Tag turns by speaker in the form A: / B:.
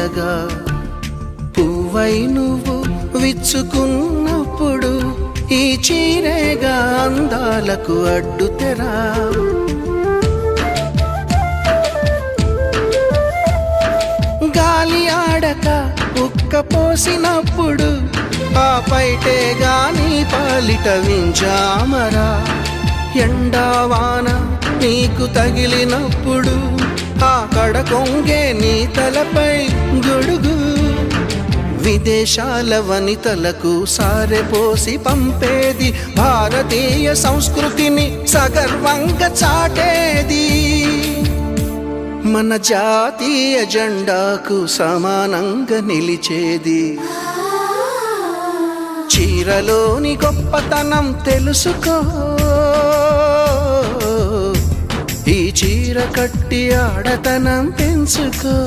A: విరజాజులుండగా పువ్వై నువ్వు విచ్చుకున్నప్పుడు ఈ చీరేగా అందాలకు అడ్డుతెరా. గాలి ఆడక ఉక్క పోసినప్పుడు ఆ పైటే గాని పాలిట వింజామరా. ఎండావాన నీకు తగిలినప్పుడు ఆ కడకొంగే నీ తలపై గొడుగు. విదేశాల వనితలకు సారెపోసి పంపేది భారతీయ సంస్కృతిని సగర్వంగా చాటేది. మన జాతీయ జెండాకు సమానంగా నిలిచేది. చీరలోని గొప్పతనం తెలుసుకో, ఈ చీర కట్టి ఆడతనం పెంచుకో.